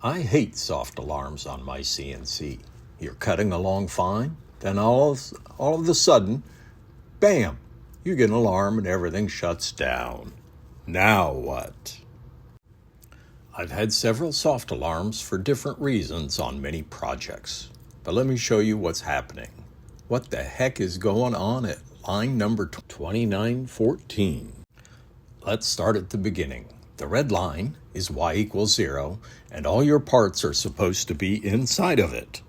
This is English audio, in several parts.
I hate soft alarms on my CNC. You're cutting along fine, then all of a sudden, bam, you get an alarm and everything shuts down. Now what? I've had several soft alarms for different reasons on many projects, but let me show you what's happening. What the heck is going on at line number 2914? Let's start at the beginning. The red line is y equals 0, and all your parts are supposed to be inside of it,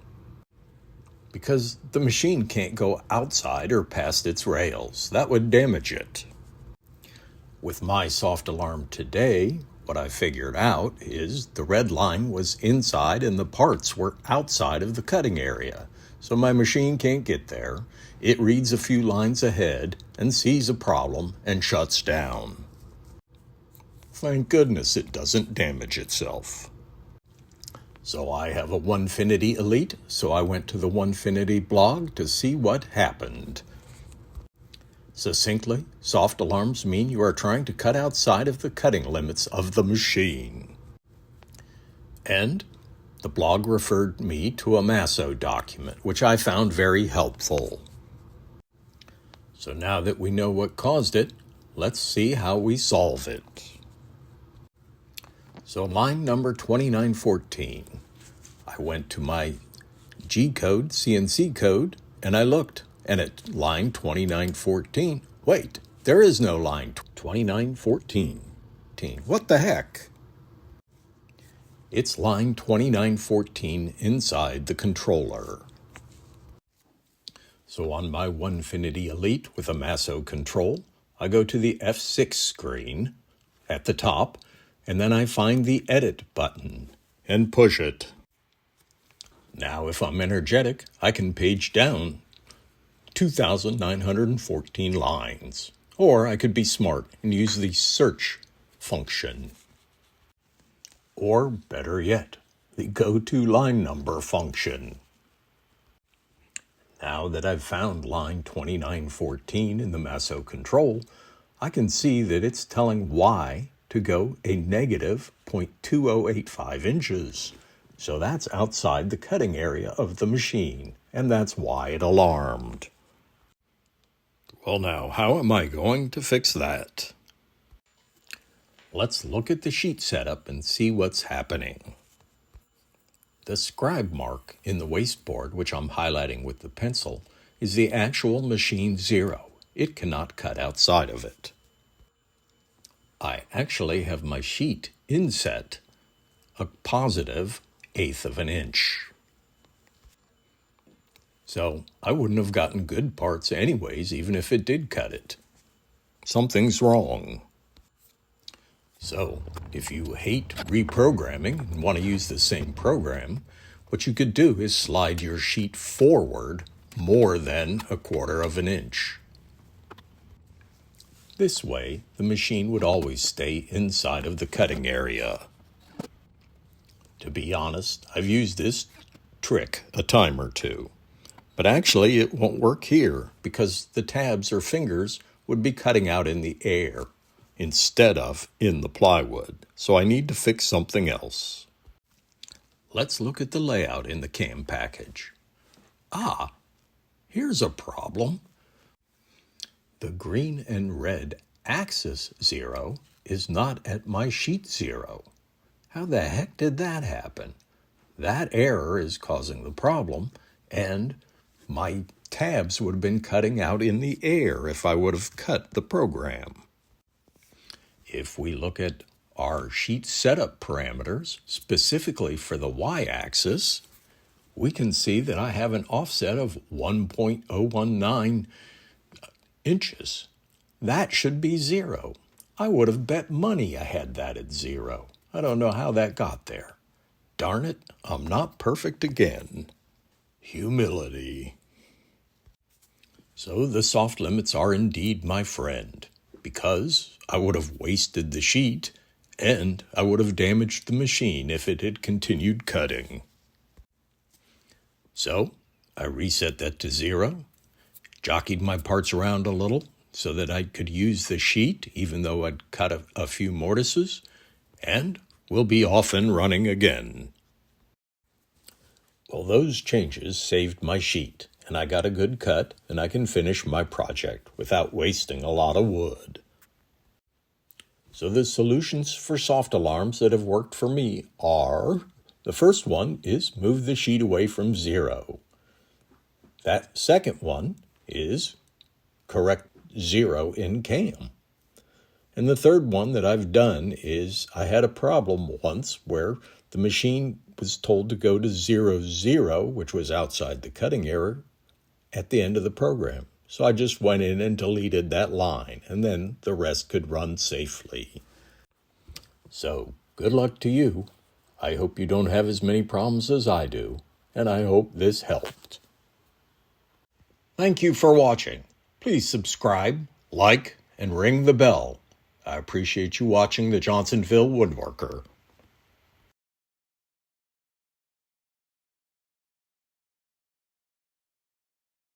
because the machine can't go outside or past its rails. That would damage it. With my soft alarm today, what I figured out is the red line was inside and the parts were outside of the cutting area. So my machine can't get there. It reads a few lines ahead and sees a problem and shuts down. Thank goodness it doesn't damage itself. So I have a Onefinity Elite, so I went to the Onefinity blog to see what happened. Succinctly, soft alarms mean you are trying to cut outside of the cutting limits of the machine. And the blog referred me to a Masso document, which I found very helpful. So now that we know what caused it, let's see how we solve it. So line number 2914, I went to my G code, CNC code, and I looked, and at line 2914, wait, there is no line 2914. What the heck? It's line 2914 inside the controller. So on my Onefinity Elite with a Masso control, I go to the F6 screen at the top, and then I find the Edit button and push it. Now, if I'm energetic, I can page down 2,914 lines. Or I could be smart and use the search function. Or better yet, the go to line number function. Now that I've found line 2914 in the Masso control, I can see that it's telling Y to go a negative 0.2085 inches. So that's outside the cutting area of the machine, and that's why it alarmed. Well, now, how am I going to fix that? Let's look at the sheet setup and see what's happening. The scribe mark in the wasteboard, which I'm highlighting with the pencil, is the actual machine 0. It cannot cut outside of it. I actually have my sheet inset a positive 1/8 of an inch. So I wouldn't have gotten good parts anyways, even if it did cut it. Something's wrong. So if you hate reprogramming and want to use the same program, what you could do is slide your sheet forward more than 1/4 of an inch. This way, the machine would always stay inside of the cutting area. To be honest, I've used this trick a time or two, but actually it won't work here because the tabs or fingers would be cutting out in the air instead of in the plywood, so I need to fix something else. Let's look at the layout in the CAM package. Here's a problem. The green and red axis 0 is not at my sheet 0. How the heck did that happen? That error is causing the problem, and my tabs would have been cutting out in the air if I would have cut the program. If we look at our sheet setup parameters, specifically for the y-axis, we can see that I have an offset of 1.019 inches. That should be 0. I would have bet money I had that at 0. I don't know how that got there. Darn it, I'm not perfect again. Humility. So the soft limits are indeed my friend, because I would have wasted the sheet and I would have damaged the machine if it had continued cutting. So I reset that to 0, jockeyed my parts around a little so that I could use the sheet even though I'd cut a few mortises, and we'll be off and running again. Well, those changes saved my sheet, and I got a good cut, and I can finish my project without wasting a lot of wood. So the solutions for soft alarms that have worked for me are, the first one is move the sheet away from 0. That second one is correct 0 in cam. And the third one that I've done is I had a problem once where the machine was told to go to 00, which was outside the cutting error, at the end of the program. So I just went in and deleted that line, and then the rest could run safely. So good luck to you. I hope you don't have as many problems as I do, and I hope this helped. Thank you for watching. Please subscribe, like, and ring the bell. I appreciate you watching the Johnsonville Woodworker.